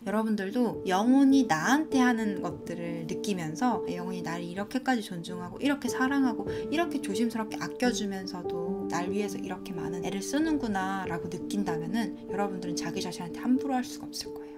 여러분들도 영혼이 나한테 하는 것들을 느끼면서 영혼이 나를 이렇게까지 존중하고 이렇게 사랑하고 이렇게 조심스럽게 아껴주면서도 날 위해서 이렇게 많은 애를 쓰는구나 라고 느낀다면은 여러분들은 자기 자신한테 함부로 할 수가 없을 거예요.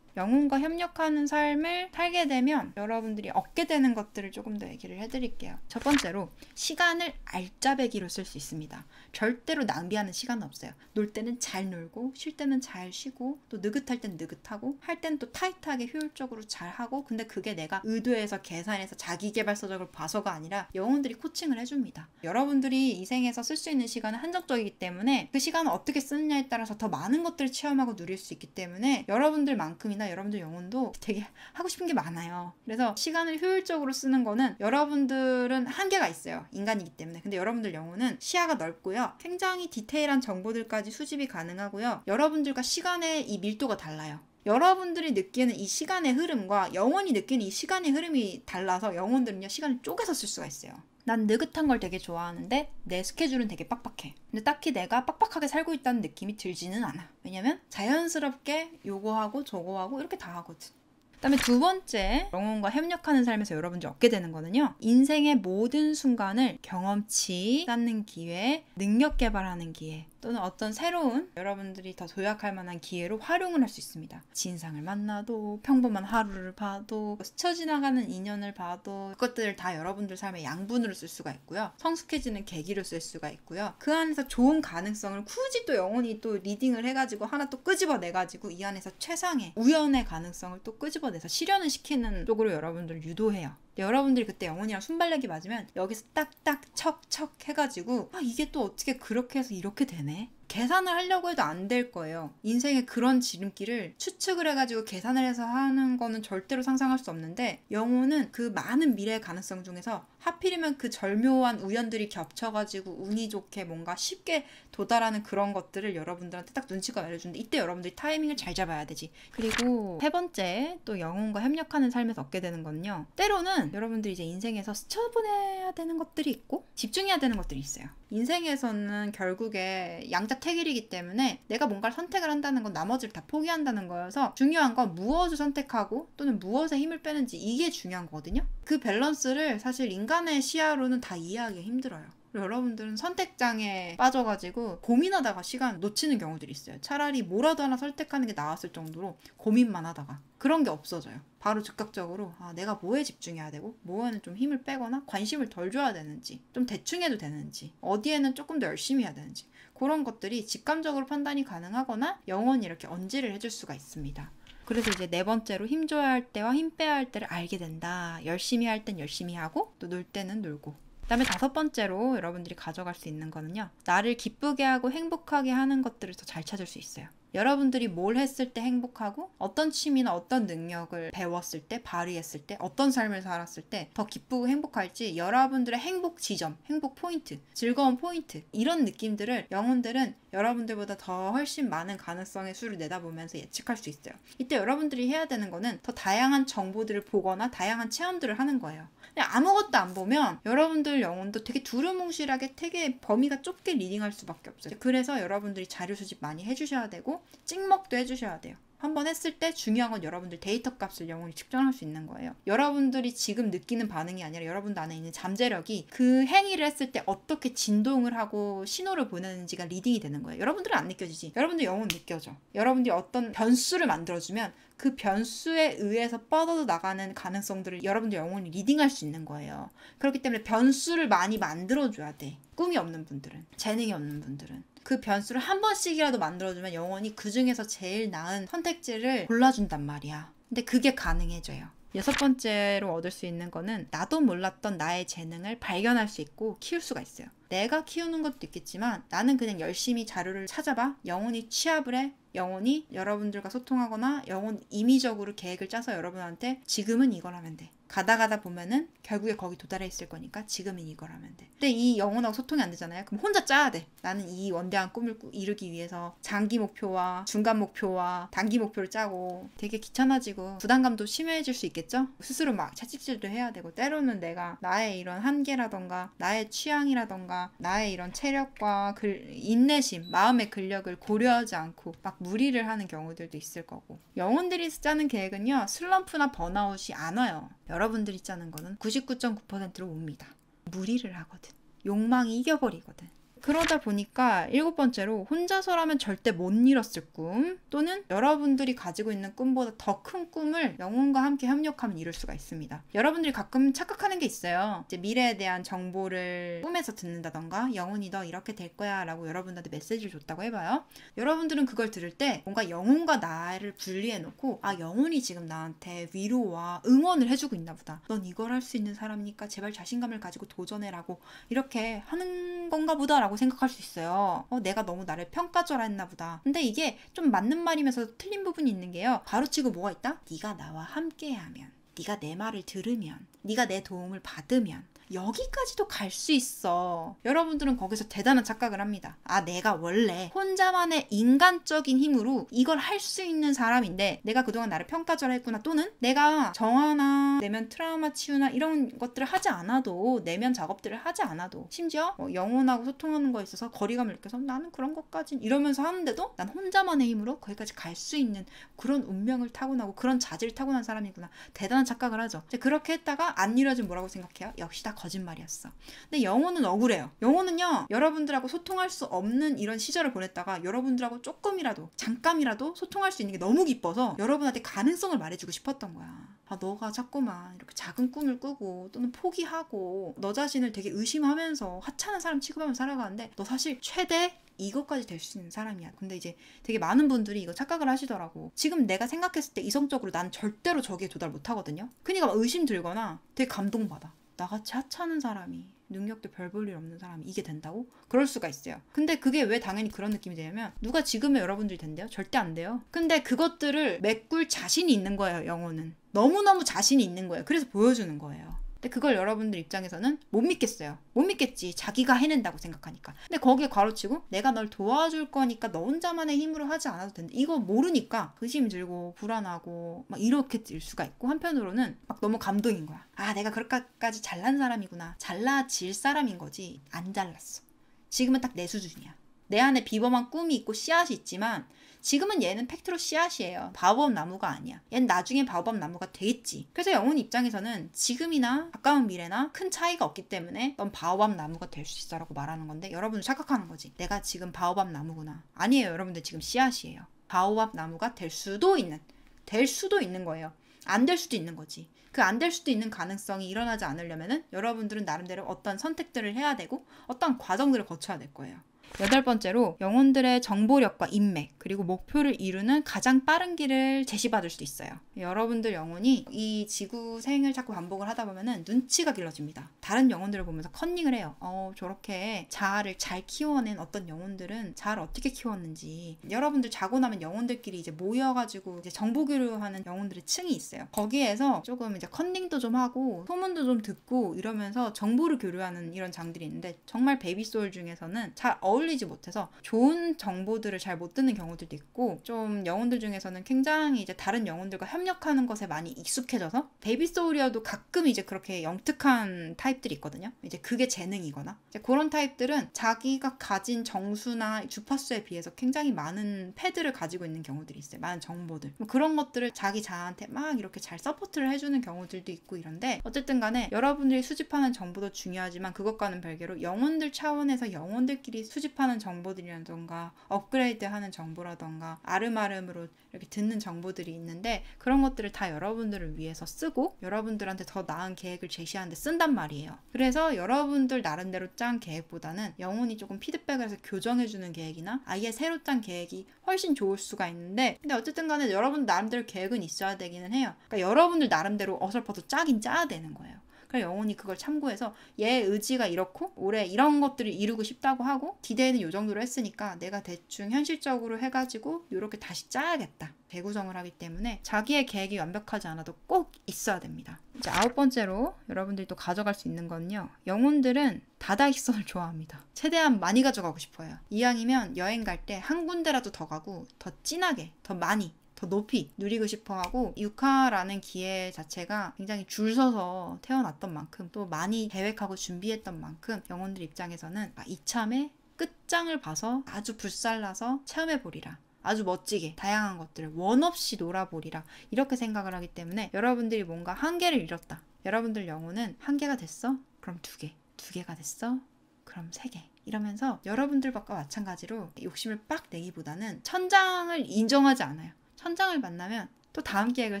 영혼과 협력하는 삶을 살게 되면 여러분들이 얻게 되는 것들을 조금 더 얘기를 해드릴게요. 첫 번째로 시간을 알짜배기로 쓸 수 있습니다. 절대로 낭비하는 시간은 없어요. 놀 때는 잘 놀고 쉴 때는 잘 쉬고 또 느긋할 땐 느긋하고 할 땐 또 타이트하게 효율적으로 잘 하고, 근데 그게 내가 의도해서 계산해서 자기계발서적으로 봐서가 아니라 영혼들이 코칭을 해줍니다. 여러분들이 이 생에서 쓸 수 있는 시간은 한정적이기 때문에 그 시간을 어떻게 쓰느냐에 따라서 더 많은 것들을 체험하고 누릴 수 있기 때문에 여러분들만큼이나 여러분들 영혼도 되게 하고 싶은 게 많아요. 그래서 시간을 효율적으로 쓰는 거는 여러분들은 한계가 있어요. 인간이기 때문에. 근데 여러분들 영혼은 시야가 넓고요. 굉장히 디테일한 정보들까지 수집이 가능하고요. 여러분들과 시간의 이 밀도가 달라요. 여러분들이 느끼는 이 시간의 흐름과 영혼이 느끼는 이 시간의 흐름이 달라서 영혼들은요, 시간을 쪼개서 쓸 수가 있어요. 난 느긋한 걸 되게 좋아하는데 내 스케줄은 되게 빡빡해. 근데 딱히 내가 빡빡하게 살고 있다는 느낌이 들지는 않아. 왜냐면 자연스럽게 요거 하고 저거 하고 이렇게 다 하거든. 그다음에 두 번째, 영혼과 협력하는 삶에서 여러분들이 얻게 되는 거는요, 인생의 모든 순간을 경험치 쌓는 기회, 능력 개발하는 기회, 또는 어떤 새로운 여러분들이 더 도약할 만한 기회로 활용을 할 수 있습니다. 진상을 만나도, 평범한 하루를 봐도, 스쳐 지나가는 인연을 봐도 그것들을 다 여러분들 삶의 양분으로 쓸 수가 있고요. 성숙해지는 계기로 쓸 수가 있고요. 그 안에서 좋은 가능성을 굳이 또 영혼이 또 리딩을 해가지고 하나 또 끄집어내가지고 이 안에서 최상의 우연의 가능성을 또 끄집어내서 실현을 시키는 쪽으로 여러분들을 유도해요. 여러분들이 그때 영혼이랑 순발력이 맞으면 여기서 딱딱 척척 해가지고 이게 또 어떻게 그렇게 해서 이렇게 되네? 계산을 하려고 해도 안 될 거예요. 인생의 그런 지름길을 추측을 해가지고 계산을 해서 하는 거는 절대로 상상할 수 없는데, 영혼은 그 많은 미래의 가능성 중에서 하필이면 그 절묘한 우연들이 겹쳐가지고 운이 좋게 뭔가 쉽게 도달하는 그런 것들을 여러분들한테 딱 눈치가 알려주는데, 이때 여러분들이 타이밍을 잘 잡아야 되지. 그리고 세 번째, 또 영혼과 협력하는 삶에서 얻게 되는 거는요, 때로는 여러분들이 이제 인생에서 스쳐보내야 되는 것들이 있고 집중해야 되는 것들이 있어요. 인생에서는 결국에 양자택일이기 때문에 내가 뭔가를 선택을 한다는 건 나머지를 다 포기한다는 거여서 중요한 건 무엇을 선택하고 또는 무엇에 힘을 빼는지, 이게 중요한 거거든요. 그 밸런스를 사실 인간의 시야로는 다 이해하기 힘들어요. 여러분들은 선택장애 빠져가지고 고민하다가 시간 놓치는 경우들이 있어요. 차라리 뭐라도 하나 선택하는 게 나았을 정도로 고민만 하다가 그런 게 없어져요. 바로 즉각적으로 내가 뭐에 집중해야 되고 뭐에는 좀 힘을 빼거나 관심을 덜 줘야 되는지, 좀 대충 해도 되는지, 어디에는 조금 더 열심히 해야 되는지, 그런 것들이 직감적으로 판단이 가능하거나 영원히 이렇게 언지를 해줄 수가 있습니다. 그래서 이제 네 번째로 힘 줘야 할 때와 힘 빼야 할 때를 알게 된다. 열심히 할 땐 열심히 하고 또 놀 때는 놀고. 그다음에 다섯 번째로 여러분들이 가져갈 수 있는 거는요, 나를 기쁘게 하고 행복하게 하는 것들을 더 잘 찾을 수 있어요. 여러분들이 뭘 했을 때 행복하고 어떤 취미나 어떤 능력을 배웠을 때, 발휘했을 때, 어떤 삶을 살았을 때 더 기쁘고 행복할지, 여러분들의 행복 지점, 행복 포인트, 즐거운 포인트, 이런 느낌들을 영혼들은 여러분들보다 더 훨씬 많은 가능성의 수를 내다보면서 예측할 수 있어요. 이때 여러분들이 해야 되는 거는 더 다양한 정보들을 보거나 다양한 체험들을 하는 거예요. 근데 아무것도 안 보면 여러분들 영혼도 되게 두루뭉실하게 되게 범위가 좁게 리딩할 수밖에 없어요. 그래서 여러분들이 자료 수집 많이 해주셔야 되고 찍먹도 해주셔야 돼요. 한번 했을 때 중요한 건 여러분들 데이터 값을 영원히 측정할 수 있는 거예요. 여러분들이 지금 느끼는 반응이 아니라 여러분들 안에 있는 잠재력이 그 행위를 했을 때 어떻게 진동을 하고 신호를 보내는지가 리딩이 되는 거예요. 여러분들은 안 느껴지지. 여러분들 영혼 느껴져. 여러분들이 어떤 변수를 만들어주면 그 변수에 의해서 뻗어 나가는 가능성들을 여러분들 영혼이 리딩할 수 있는 거예요. 그렇기 때문에 변수를 많이 만들어줘야 돼. 꿈이 없는 분들은, 재능이 없는 분들은. 그 변수를 한 번씩이라도 만들어주면 영혼이 그 중에서 제일 나은 선택지를 골라준단 말이야. 근데 그게 가능해져요. 여섯 번째로 얻을 수 있는 거는 나도 몰랐던 나의 재능을 발견할 수 있고 키울 수가 있어요. 내가 키우는 것도 있겠지만 나는 그냥 열심히 자료를 찾아봐. 영혼이 취합을 해. 영혼이 여러분들과 소통하거나 영혼 임의적으로 계획을 짜서 여러분한테 지금은 이걸 하면 돼. 가다 보면은 결국에 거기 도달해 있을 거니까 지금은 이걸 하면 돼. 근데 이 영혼하고 소통이 안 되잖아요. 그럼 혼자 짜야 돼. 나는 이 원대한 꿈을 이루기 위해서 장기 목표와 중간 목표와 단기 목표를 짜고 되게 귀찮아지고 부담감도 심해질 수 있겠죠? 스스로 막 채찍질도 해야 되고 때로는 내가 나의 이런 한계라던가 나의 취향이라던가 나의 이런 체력과 인내심, 마음의 근력을 고려하지 않고 막 무리를 하는 경우들도 있을 거고 영혼들이 짜는 계획은요 슬럼프나 번아웃이 안 와요. 여러분들이 짜는 거는 99.9%로 옵니다. 무리를 하거든. 욕망이 이겨버리거든. 그러다 보니까 7번째로 혼자서라면 절대 못 이뤘을 꿈 또는 여러분들이 가지고 있는 꿈보다 더 큰 꿈을 영혼과 함께 협력하면 이룰 수가 있습니다. 여러분들이 가끔 착각하는 게 있어요. 이제 미래에 대한 정보를 꿈에서 듣는다던가 영혼이 너 이렇게 될 거야 라고 여러분들한테 메시지를 줬다고 해봐요. 여러분들은 그걸 들을 때 뭔가 영혼과 나를 분리해놓고 아 영혼이 지금 나한테 위로와 응원을 해주고 있나 보다. 넌 이걸 할 수 있는 사람이니까 제발 자신감을 가지고 도전해라고 이렇게 하는 건가 보다 라고 생각할 수 있어요. 내가 너무 나를 평가절하 했나 보다. 근데 이게 좀 맞는 말이면서 틀린 부분이 있는 게요. 가로치고 뭐가 있다? 네가 나와 함께하면, 네가 내 말을 들으면, 네가 내 도움을 받으면 여기까지도 갈 수 있어. 여러분들은 거기서 대단한 착각을 합니다. 아 내가 원래 혼자만의 인간적인 힘으로 이걸 할 수 있는 사람인데 내가 그동안 나를 평가절하했구나 또는 내가 정화나 내면 트라우마 치유나 이런 것들을 하지 않아도 내면 작업들을 하지 않아도 심지어 영혼하고 소통하는 거에 있어서 거리감을 느껴서 나는 그런 것까진 이러면서 하는데도 난 혼자만의 힘으로 거기까지 갈 수 있는 그런 운명을 타고나고 그런 자질을 타고난 사람이구나. 대단한 착각을 하죠. 그렇게 했다가 안 이루어지면 뭐라고 생각해요? 역시 다 거짓말이었어. 근데 영혼은 억울해요. 영혼은요 여러분들하고 소통할 수 없는 이런 시절을 보냈다가 여러분들하고 조금이라도 잠깐이라도 소통할 수 있는 게 너무 기뻐서 여러분한테 가능성을 말해주고 싶었던 거야. 아 너가 자꾸만 이렇게 작은 꿈을 꾸고 또는 포기하고 너 자신을 되게 의심하면서 하찮은 사람 취급하면서 살아가는데 너 사실 최대 이것까지 될 수 있는 사람이야. 근데 이제 되게 많은 분들이 이거 착각을 하시더라고. 지금 내가 생각했을 때 이성적으로 난 절대로 저기에 도달 못하거든요. 그러니까 막 의심 들거나 되게 감동받아. 나같이 하찮은 사람이 능력도 별 볼 일 없는 사람이 이게 된다고? 그럴 수가 있어요. 근데 그게 왜 당연히 그런 느낌이 되냐면 누가 지금의 여러분들이 된대요? 절대 안 돼요. 근데 그것들을 메꿀 자신이 있는 거예요. 영혼은. 너무너무 자신이 있는 거예요. 그래서 보여주는 거예요. 근데 그걸 여러분들 입장에서는 못 믿겠어요. 못 믿겠지. 자기가 해낸다고 생각하니까. 근데 거기에 가로치고 내가 널 도와줄 거니까 너 혼자만의 힘으로 하지 않아도 된다. 이거 모르니까 의심 들고 불안하고 막 이렇게 될 수가 있고 한편으로는 막 너무 감동인 거야. 아 내가 그렇게까지 잘난 사람이구나. 잘나질 사람인 거지. 안 잘났어. 지금은 딱 내 수준이야. 내 안에 비범한 꿈이 있고 씨앗이 있지만 지금은 얘는 팩트로 씨앗이에요. 바오밥 나무가 아니야. 얘는 나중에 바오밥 나무가 되겠지. 그래서 영혼 입장에서는 지금이나 가까운 미래나 큰 차이가 없기 때문에 넌 바오밥 나무가 될 수 있어 라고 말하는 건데 여러분은 착각하는 거지. 내가 지금 바오밥 나무구나. 아니에요. 여러분들 지금 씨앗이에요. 바오밥 나무가 될 수도 있는 거예요. 안 될 수도 있는 거지. 그 안 될 수도 있는 가능성이 일어나지 않으려면은 여러분들은 나름대로 어떤 선택들을 해야 되고 어떤 과정들을 거쳐야 될 거예요. 8번째로 영혼들의 정보력과 인맥 그리고 목표를 이루는 가장 빠른 길을 제시받을 수도 있어요. 여러분들 영혼이 이 지구생을 자꾸 반복을 하다 보면은 눈치가 길러집니다. 다른 영혼들을 보면서 컨닝을 해요. 저렇게 자아를 잘 키워낸 어떤 영혼들은 자아를 어떻게 키웠는지. 여러분들 자고 나면 영혼들끼리 이제 모여가지고 이제 정보 교류하는 영혼들의 층이 있어요. 거기에서 조금 이제 컨닝도 좀 하고 소문도 좀 듣고 이러면서 정보를 교류하는 이런 장들이 있는데 정말 베이비소울 중에서는 잘 어울리지 못해서 좋은 정보들을 잘 못 듣는 경우들도 있고 좀 영혼들 중에서는 굉장히 이제 다른 영혼들과 협력하는 것에 많이 익숙해져서 베이비소울이어도 가끔 이제 그렇게 영특한 타입들이 있거든요. 이제 그게 재능이거나 이제 그런 타입들은 자기가 가진 정수나 주파수에 비해서 굉장히 많은 패드를 가지고 있는 경우들이 있어요. 많은 정보들. 그런 것들을 자기 자아한테 막 이렇게 잘 서포트를 해주는 경우들도 있고 이런데 어쨌든 간에 여러분들이 수집하는 정보도 중요하지만 그것과는 별개로 영혼들 차원에서 영혼들끼리 수집하는 정보들이라던가 업그레이드하는 정보라던가 아름아름으로 이렇게 듣는 정보들이 있는데 그런 것들을 다 여러분들을 위해서 쓰고 여러분들한테 더 나은 계획을 제시하는 데 쓴단 말이에요. 그래서 여러분들 나름대로 짠 계획보다는 영혼이 조금 피드백을 해서 교정해주는 계획이나 아예 새로 짠 계획이 훨씬 좋을 수가 있는데 근데 어쨌든 간에 여러분 나름대로 계획은 있어야 되기는 해요. 그러니까 여러분들 나름대로 어설퍼서 짜긴 짜야 되는 거예요. 그래서 영혼이 그걸 참고해서 얘 의지가 이렇고 올해 이런 것들을 이루고 싶다고 하고 디데이는 이 정도로 했으니까 내가 대충 현실적으로 해가지고 이렇게 다시 짜야겠다. 재구성을 하기 때문에 자기의 계획이 완벽하지 않아도 꼭 있어야 됩니다. 이제 9번째로 여러분들이 또 가져갈 수 있는 건요. 영혼들은 다다익선을 좋아합니다. 최대한 많이 가져가고 싶어요. 이왕이면 여행 갈 때 한 군데라도 더 가고 더 진하게, 더 많이, 더 높이 누리고 싶어하고 육아라는 기회 자체가 굉장히 줄 서서 태어났던 만큼 또 많이 계획하고 준비했던 만큼 영혼들 입장에서는 이참에 끝장을 봐서 아주 불살라서 체험해보리라. 아주 멋지게 다양한 것들을 원 없이 놀아보리라 이렇게 생각을 하기 때문에 여러분들이 뭔가 한계를 잃었다. 여러분들 영혼은 한계가 됐어? 그럼 2개. 2개가 됐어? 그럼 3개. 이러면서 여러분들과 마찬가지로 욕심을 빡 내기보다는 천장을 인정하지 않아요. 천장을 만나면 또 다음 계획을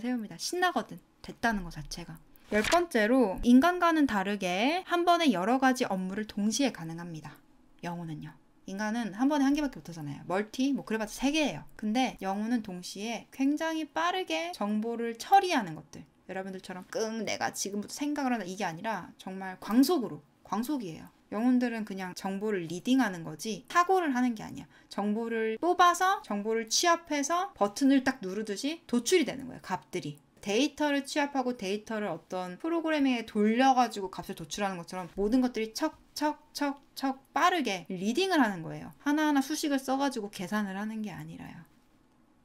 세웁니다. 신나거든. 됐다는 것 자체가. 10번째로 인간과는 다르게 한 번에 여러 가지 업무를 동시에 가능합니다. 영혼은요. 인간은 한 번에 한 개밖에 못하잖아요. 멀티, 그래봤자 3개예요. 근데 영혼은 동시에 굉장히 빠르게 정보를 처리하는 것들. 여러분들처럼 내가 지금부터 생각을 한다 이게 아니라 정말 광속이에요. 영혼들은 그냥 정보를 리딩하는 거지 사고를 하는 게 아니야. 정보를 뽑아서 정보를 취합해서 버튼을 딱 누르듯이 도출이 되는 거예요. 값들이. 데이터를 취합하고 데이터를 어떤 프로그래밍에 돌려가지고 값을 도출하는 것처럼 모든 것들이 척척척척 빠르게 리딩을 하는 거예요. 하나하나 수식을 써가지고 계산을 하는 게 아니라요.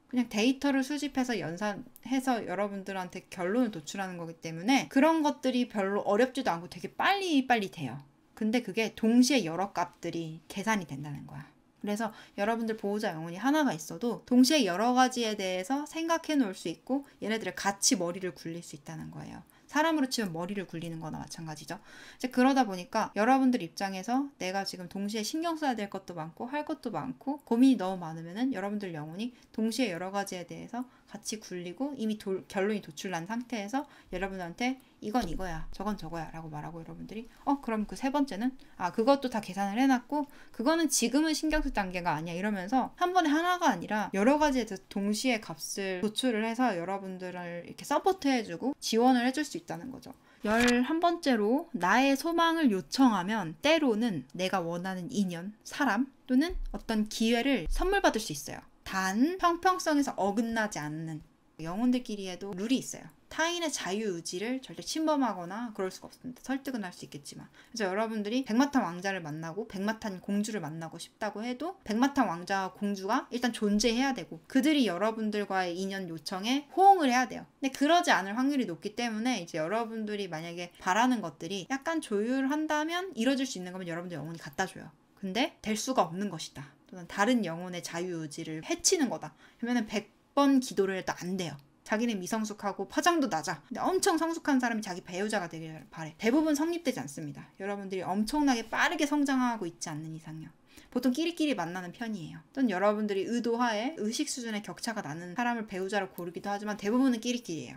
그냥 데이터를 수집해서 연산해서 여러분들한테 결론을 도출하는 거기 때문에 그런 것들이 별로 어렵지도 않고 되게 빨리 돼요. 근데 그게 동시에 여러 값들이 계산이 된다는 거야. 그래서 여러분들 보호자 영혼이 하나가 있어도 동시에 여러 가지에 대해서 생각해 놓을 수 있고 얘네들을 같이 머리를 굴릴 수 있다는 거예요. 사람으로 치면 머리를 굴리는 거나 마찬가지죠. 이제 그러다 보니까 여러분들 입장에서 내가 지금 동시에 신경 써야 될 것도 많고 할 것도 많고 고민이 너무 많으면은 여러분들 영혼이 동시에 여러 가지에 대해서 같이 굴리고 이미 결론이 도출난 상태에서 여러분한테 이건 이거야 저건 저거야 라고 말하고 여러분들이 그럼 그 3번째는 그것도 다 계산을 해놨고 그거는 지금은 신경 쓸 단계가 아니야 이러면서 한 번에 하나가 아니라 여러 가지에 대해서 동시에 값을 도출을 해서 여러분들을 이렇게 서포트해주고 지원을 해줄 수 있다는 거죠. 11번째로 나의 소망을 요청하면 때로는 내가 원하는 인연, 사람 또는 어떤 기회를 선물 받을 수 있어요. 단 형평성에서 어긋나지 않는 영혼들끼리에도 룰이 있어요. 타인의 자유의지를 절대 침범하거나 그럴 수가 없습니다. 설득은 할 수 있겠지만. 그래서 여러분들이 백마탄 왕자를 만나고 백마탄 공주를 만나고 싶다고 해도 백마탄 왕자와 공주가 일단 존재해야 되고 그들이 여러분들과의 인연 요청에 호응을 해야 돼요. 근데 그러지 않을 확률이 높기 때문에 이제 여러분들이 만약에 바라는 것들이 약간 조율한다면 이뤄질 수 있는 거면 여러분들 영혼이 갖다 줘요. 근데 될 수가 없는 것이다. 또는 다른 영혼의 자유의지를 해치는 거다. 그러면 100번 기도를 해도 안 돼요. 자기는 미성숙하고 파장도 낮아. 근데 엄청 성숙한 사람이 자기 배우자가 되길 바래. 대부분 성립되지 않습니다. 여러분들이 엄청나게 빠르게 성장하고 있지 않는 이상요. 보통 끼리끼리 만나는 편이에요. 또는 여러분들이 의도하에 의식 수준의 격차가 나는 사람을 배우자로 고르기도 하지만 대부분은 끼리끼리예요.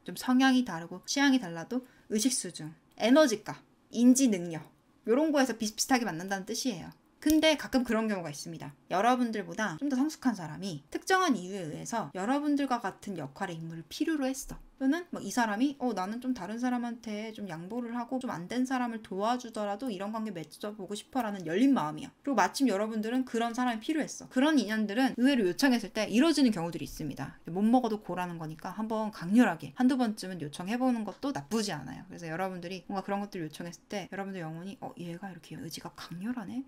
좀 성향이 다르고 취향이 달라도 의식 수준, 에너지값, 인지 능력 이런 거에서 비슷비슷하게 만난다는 뜻이에요. 근데 가끔 그런 경우가 있습니다. 여러분들보다 좀 더 성숙한 사람이 특정한 이유에 의해서 여러분들과 같은 역할의 인물을 필요로 했어. 또는 이 사람이 나는 좀 다른 사람한테 좀 양보를 하고 좀 안 된 사람을 도와주더라도 이런 관계 맺어보고 싶어라는 열린 마음이야. 그리고 마침 여러분들은 그런 사람이 필요했어. 그런 인연들은 의외로 요청했을 때 이루어지는 경우들이 있습니다. 못 먹어도 고라는 거니까 한번 강렬하게 한두 번쯤은 요청해보는 것도 나쁘지 않아요. 그래서 여러분들이 뭔가 그런 것들을 요청했을 때 여러분들 영혼이 얘가 이렇게 의지가 강렬하네?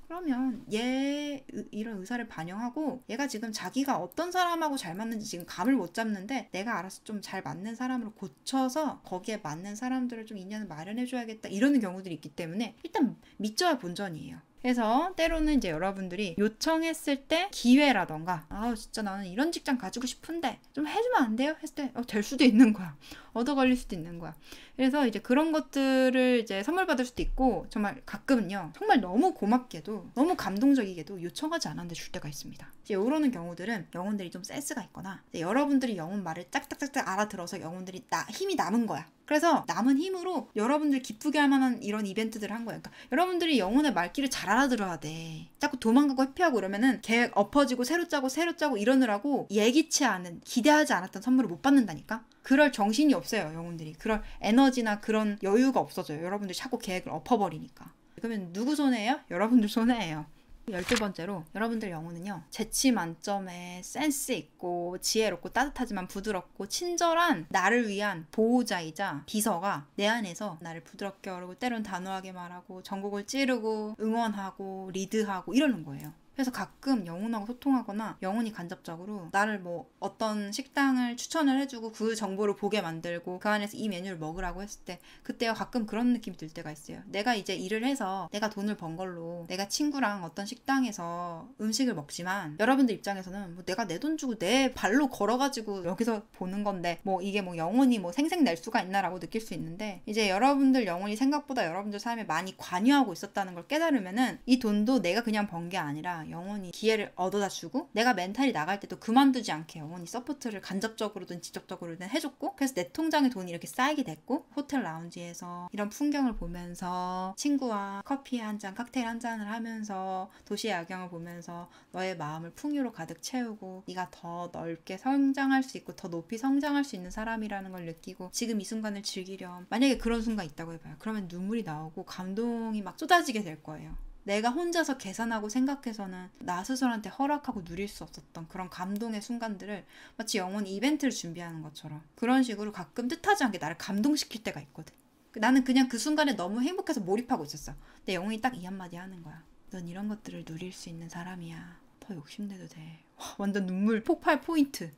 그러면 얘 이런 의사를 반영하고 얘가 지금 자기가 어떤 사람하고 잘 맞는지 지금 감을 못 잡는데 내가 알아서 좀 잘 맞는 사람으로 고쳐서 거기에 맞는 사람들을 좀 인연을 마련해줘야겠다 이러는 경우들이 있기 때문에 일단 믿져야 본전이에요. 그래서 때로는 이제 여러분들이 요청했을 때 기회라던가 진짜 나는 이런 직장 가지고 싶은데 좀 해주면 안 돼요? 했을 때 될 수도 있는 거야. 얻어 걸릴 수도 있는 거야. 그래서 이제 그런 것들을 이제 선물 받을 수도 있고 정말 가끔은요. 정말 너무 고맙게도 너무 감동적이게도 요청하지 않았는데 줄 때가 있습니다. 이제 이러는 경우들은 영혼들이 좀 센스가 있거나 여러분들이 영혼 말을 짝짝짝짝 알아들어서 영혼들이 힘이 남은 거야. 그래서 남은 힘으로 여러분들 기쁘게 할 만한 이런 이벤트들을 한 거예요. 그러니까 여러분들이 영혼의 말귀를 잘 알아들어야 돼. 자꾸 도망가고 회피하고 이러면은 계획 엎어지고 새로 짜고 이러느라고 예기치 않은, 기대하지 않았던 선물을 못 받는다니까. 그럴 정신이 없어요, 영혼들이. 그럴 에너지나 그런 여유가 없어져요. 여러분들이 자꾸 계획을 엎어버리니까. 그러면 누구 손해예요? 여러분들 손해예요. 12번째로 여러분들 영혼은요, 재치 만점에 센스 있고 지혜롭고 따뜻하지만 부드럽고 친절한 나를 위한 보호자이자 비서가 내 안에서 나를 부드럽게 어르고 때론 단호하게 말하고 전곡을 찌르고 응원하고 리드하고 이러는 거예요. 그래서 가끔 영혼하고 소통하거나 영혼이 간접적으로 나를 뭐 어떤 식당을 추천을 해주고 그 정보를 보게 만들고 그 안에서 이 메뉴를 먹으라고 했을 때 그때요 가끔 그런 느낌이 들 때가 있어요. 내가 이제 일을 해서 내가 돈을 번 걸로 내가 친구랑 어떤 식당에서 음식을 먹지만 여러분들 입장에서는 뭐 내가 내 돈 주고 내 발로 걸어가지고 여기서 보는 건데 뭐 이게 뭐 영혼이 뭐 생색낼 수가 있나라고 느낄 수 있는데, 이제 여러분들 영혼이 생각보다 여러분들 삶에 많이 관여하고 있었다는 걸 깨달으면은 이 돈도 내가 그냥 번 게 아니라 영혼이 기회를 얻어다 주고 내가 멘탈이 나갈 때도 그만두지 않게 영혼이 서포트를 간접적으로든 직접적으로든 해줬고, 그래서 내 통장에 돈이 이렇게 쌓이게 됐고, 호텔 라운지에서 이런 풍경을 보면서 친구와 커피 한 잔, 칵테일 한 잔을 하면서 도시의 야경을 보면서 너의 마음을 풍요로 가득 채우고 네가 더 넓게 성장할 수 있고 더 높이 성장할 수 있는 사람이라는 걸 느끼고 지금 이 순간을 즐기렴. 만약에 그런 순간 있다고 해봐요. 그러면 눈물이 나오고 감동이 막 쏟아지게 될 거예요. 내가 혼자서 계산하고 생각해서는 나 스스로한테 허락하고 누릴 수 없었던 그런 감동의 순간들을 마치 영혼이 이벤트를 준비하는 것처럼 그런 식으로 가끔 뜻하지 않게 나를 감동시킬 때가 있거든. 나는 그냥 그 순간에 너무 행복해서 몰입하고 있었어. 내 영혼이 딱 이 한마디 하는 거야. 넌 이런 것들을 누릴 수 있는 사람이야. 더 욕심내도 돼. 와, 완전 눈물 폭발 포인트.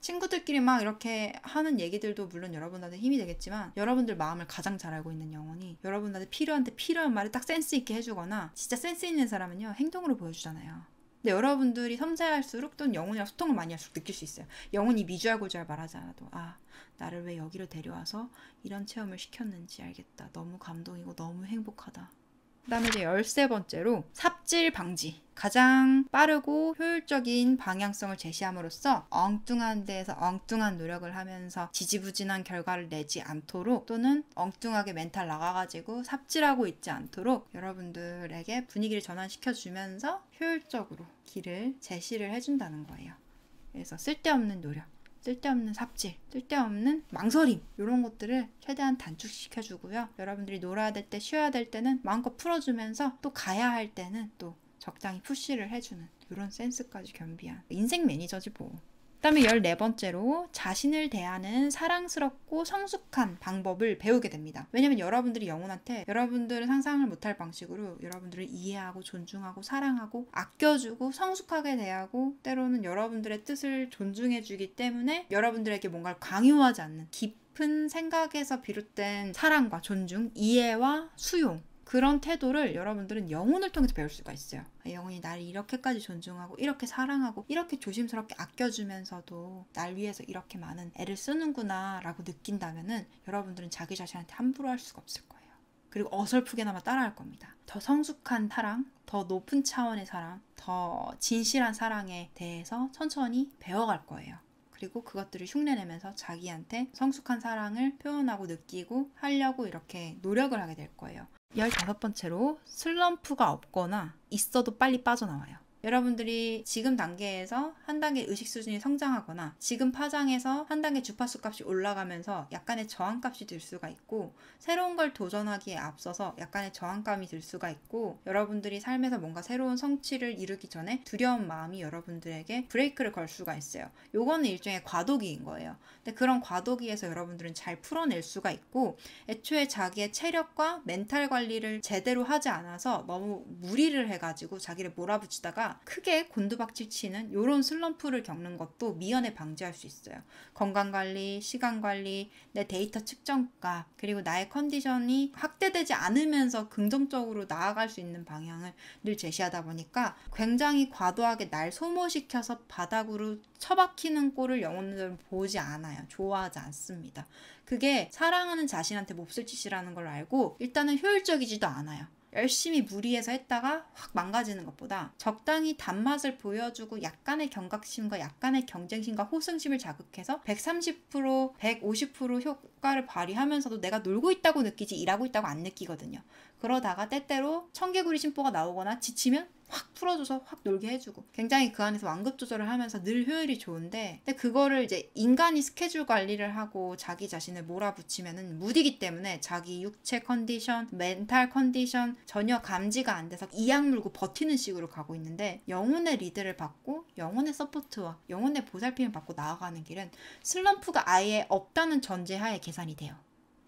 친구들끼리 막 이렇게 하는 얘기들도 물론 여러분한테 힘이 되겠지만, 여러분들 마음을 가장 잘 알고 있는 영혼이 여러분한테 필요한 말을 딱 센스 있게 해주거나, 진짜 센스 있는 사람은요 행동으로 보여주잖아요. 근데 여러분들이 섬세할수록 또는 영혼이랑 소통을 많이 할수록 느낄 수 있어요. 영혼이 미주알고주알 말하지 않아도 나를 왜 여기로 데려와서 이런 체험을 시켰는지 알겠다. 너무 감동이고 너무 행복하다. 그 다음에 이제 13번째로 삽질 방지. 가장 빠르고 효율적인 방향성을 제시함으로써 엉뚱한 데에서 엉뚱한 노력을 하면서 지지부진한 결과를 내지 않도록, 또는 엉뚱하게 멘탈 나가가지고 삽질하고 있지 않도록 여러분들에게 분위기를 전환시켜주면서 효율적으로 길을 제시를 해준다는 거예요. 그래서 쓸데없는 노력, 쓸데없는 삽질, 쓸데없는 망설임, 이런 것들을 최대한 단축시켜주고요. 여러분들이 놀아야 될 때, 쉬어야 될 때는 마음껏 풀어주면서 또 가야 할 때는 또 적당히 푸시를 해주는 이런 센스까지 겸비한 인생 매니저지 뭐. 그 다음에 14번째로 자신을 대하는 사랑스럽고 성숙한 방법을 배우게 됩니다. 왜냐면 여러분들이 영혼한테 여러분들은 상상을 못할 방식으로 여러분들을 이해하고 존중하고 사랑하고 아껴주고 성숙하게 대하고 때로는 여러분들의 뜻을 존중해주기 때문에 여러분들에게 뭔가를 강요하지 않는 깊은 생각에서 비롯된 사랑과 존중, 이해와 수용, 그런 태도를 여러분들은 영혼을 통해서 배울 수가 있어요. 영혼이 나를 이렇게까지 존중하고 이렇게 사랑하고 이렇게 조심스럽게 아껴주면서도 날 위해서 이렇게 많은 애를 쓰는구나 라고 느낀다면은 여러분들은 자기 자신한테 함부로 할 수가 없을 거예요. 그리고 어설프게나마 따라할 겁니다. 더 성숙한 사랑, 더 높은 차원의 사랑, 더 진실한 사랑에 대해서 천천히 배워갈 거예요. 그리고 그것들을 흉내내면서 자기한테 성숙한 사랑을 표현하고 느끼고 하려고 이렇게 노력을 하게 될 거예요. 15번째로 슬럼프가 없거나 있어도 빨리 빠져나와요. 여러분들이 지금 단계에서 한 단계 의식 수준이 성장하거나 지금 파장에서 한 단계 주파수 값이 올라가면서 약간의 저항값이 들 수가 있고, 새로운 걸 도전하기에 앞서서 약간의 저항감이 들 수가 있고, 여러분들이 삶에서 뭔가 새로운 성취를 이루기 전에 두려운 마음이 여러분들에게 브레이크를 걸 수가 있어요. 요거는 일종의 과도기인 거예요. 근데 그런 과도기에서 여러분들은 잘 풀어낼 수가 있고, 애초에 자기의 체력과 멘탈 관리를 제대로 하지 않아서 너무 무리를 해가지고 자기를 몰아붙이다가 크게 곤두박질 치는 이런 슬럼프를 겪는 것도 미연에 방지할 수 있어요. 건강관리, 시간관리, 내 데이터 측정값, 그리고 나의 컨디션이 확대되지 않으면서 긍정적으로 나아갈 수 있는 방향을 늘 제시하다 보니까 굉장히 과도하게 날 소모시켜서 바닥으로 처박히는 꼴을 영혼들은 보지 않아요. 좋아하지 않습니다. 그게 사랑하는 자신한테 몹쓸 짓이라는 걸 알고 일단은 효율적이지도 않아요. 열심히 무리해서 했다가 확 망가지는 것보다 적당히 단맛을 보여주고 약간의 경각심과 약간의 경쟁심과 호승심을 자극해서 130%, 150% 효과를 발휘하면서도 내가 놀고 있다고 느끼지 일하고 있다고 안 느끼거든요. 그러다가 때때로 청개구리 심보가 나오거나 지치면 확 풀어줘서 확 놀게 해주고 굉장히 그 안에서 완급 조절을 하면서 늘 효율이 좋은데, 근데 그거를 이제 인간이 스케줄 관리를 하고 자기 자신을 몰아붙이면은 무디기 때문에 자기 육체 컨디션, 멘탈 컨디션 전혀 감지가 안 돼서 이악 물고 버티는 식으로 가고 있는데, 영혼의 리드를 받고 영혼의 서포트와 영혼의 보살핌을 받고 나아가는 길은 슬럼프가 아예 없다는 전제하에 계산이 돼요.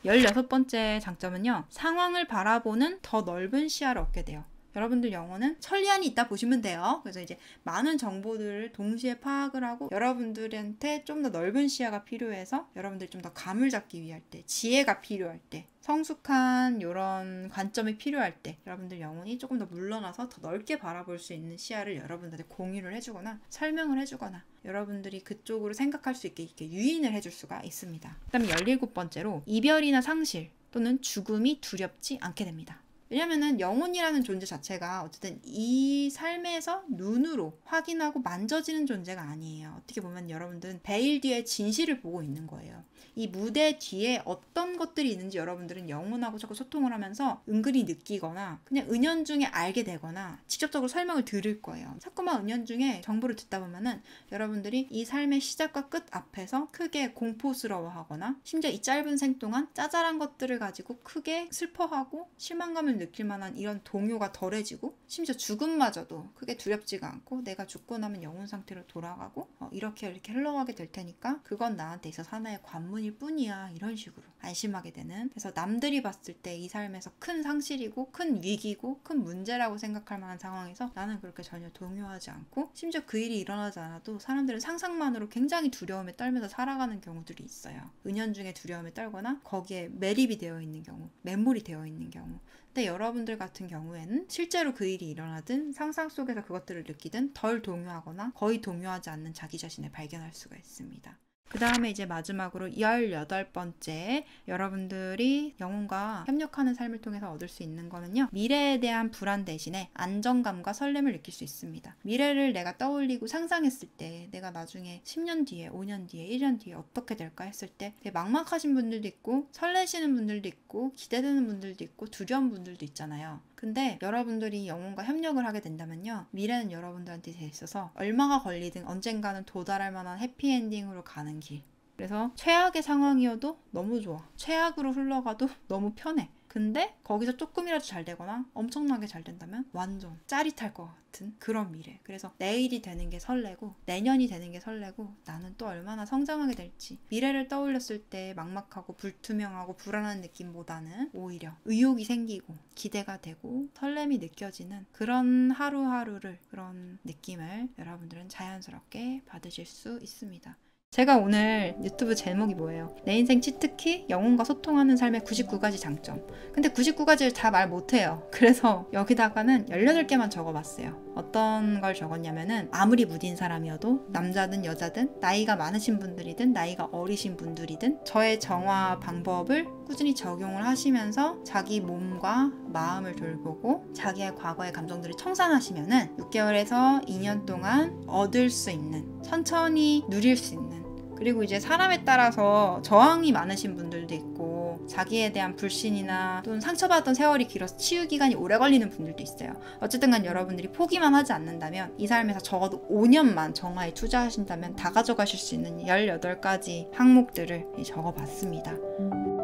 16번째 장점은요, 상황을 바라보는 더 넓은 시야를 얻게 돼요. 여러분들 영혼은 천리안이 있다 보시면 돼요. 그래서 이제 많은 정보들을 동시에 파악을 하고 여러분들한테 좀 더 넓은 시야가 필요해서 여러분들이 좀 더 감을 잡기 위할 때, 지혜가 필요할 때, 성숙한 이런 관점이 필요할 때 여러분들 영혼이 조금 더 물러나서 더 넓게 바라볼 수 있는 시야를 여러분들한테 공유를 해주거나 설명을 해주거나 여러분들이 그쪽으로 생각할 수 있게 이렇게 유인을 해줄 수가 있습니다. 그 다음에 17번째로 이별이나 상실 또는 죽음이 두렵지 않게 됩니다. 왜냐면은 영혼이라는 존재 자체가 어쨌든 이 삶에서 눈으로 확인하고 만져지는 존재가 아니에요. 어떻게 보면 여러분들은 베일 뒤에 진실을 보고 있는 거예요. 이 무대 뒤에 어떤 것들이 있는지 여러분들은 영혼하고 자꾸 소통을 하면서 은근히 느끼거나 그냥 은연중에 알게 되거나 직접적으로 설명을 들을 거예요. 자꾸만 은연중에 정보를 듣다 보면은 여러분들이 이 삶의 시작과 끝 앞에서 크게 공포스러워하거나 심지어 이 짧은 생 동안 짜잘한 것들을 가지고 크게 슬퍼하고 실망감을 느낄 만한 이런 동요가 덜해지고, 심지어 죽음마저도 크게 두렵지가 않고 내가 죽고 나면 영혼 상태로 돌아가고 이렇게 흘러가게 될 테니까 그건 나한테 있어서 하나의 관문일 뿐이야, 이런 식으로 안심하게 되는. 그래서 남들이 봤을 때 이 삶에서 큰 상실이고 큰 위기고 큰 문제라고 생각할 만한 상황에서 나는 그렇게 전혀 동요하지 않고, 심지어 그 일이 일어나지 않아도 사람들은 상상만으로 굉장히 두려움에 떨면서 살아가는 경우들이 있어요. 은연중에 두려움에 떨거나 거기에 매립이 되어 있는 경우, 매몰이 되어 있는 경우. 근데 여러분들 같은 경우에는 실제로 그 일이 일어나든 상상 속에서 그것들을 느끼든 덜 동요하거나 거의 동요하지 않는 자기 자신을 발견할 수가 있습니다. 그 다음에 이제 마지막으로 18번째 여러분들이 영혼과 협력하는 삶을 통해서 얻을 수 있는 거는요, 미래에 대한 불안 대신에 안정감과 설렘을 느낄 수 있습니다. 미래를 내가 떠올리고 상상했을 때 내가 나중에 10년 뒤에 5년 뒤에 1년 뒤에 어떻게 될까 했을 때 되게 막막하신 분들도 있고 설레시는 분들도 있고 기대되는 분들도 있고 두려운 분들도 있잖아요. 근데 여러분들이 영혼과 협력을 하게 된다면요, 미래는 여러분들한테 있어서 얼마가 걸리든 언젠가는 도달할 만한 해피엔딩으로 가는 길. 그래서 최악의 상황이어도 너무 좋아. 최악으로 흘러가도 너무 편해. 근데 거기서 조금이라도 잘 되거나 엄청나게 잘 된다면 완전 짜릿할 것 같은 그런 미래. 그래서 내일이 되는 게 설레고 내년이 되는 게 설레고 나는 또 얼마나 성장하게 될지, 미래를 떠올렸을 때 막막하고 불투명하고 불안한 느낌보다는 오히려 의욕이 생기고 기대가 되고 설렘이 느껴지는 그런 하루하루를, 그런 느낌을 여러분들은 자연스럽게 받으실 수 있습니다. 제가 오늘 유튜브 제목이 뭐예요? 내 인생 치트키, 영혼과 소통하는 삶의 99가지 장점. 근데 99가지를 다 말 못해요. 그래서 여기다가는 18개만 적어봤어요. 어떤 걸 적었냐면은, 아무리 무딘 사람이어도 남자든 여자든 나이가 많으신 분들이든 나이가 어리신 분들이든 저의 정화 방법을 꾸준히 적용을 하시면서 자기 몸과 마음을 돌보고 자기의 과거의 감정들을 청산하시면은 6개월에서 2년 동안 얻을 수 있는, 천천히 누릴 수 있는, 그리고 이제 사람에 따라서 저항이 많으신 분들도 있고 자기에 대한 불신이나 또는 상처받았던 세월이 길어서 치유 기간이 오래 걸리는 분들도 있어요. 어쨌든 간 여러분들이 포기만 하지 않는다면, 이 삶에서 적어도 5년만 정화에 투자하신다면 다 가져가실 수 있는 18가지 항목들을 적어봤습니다.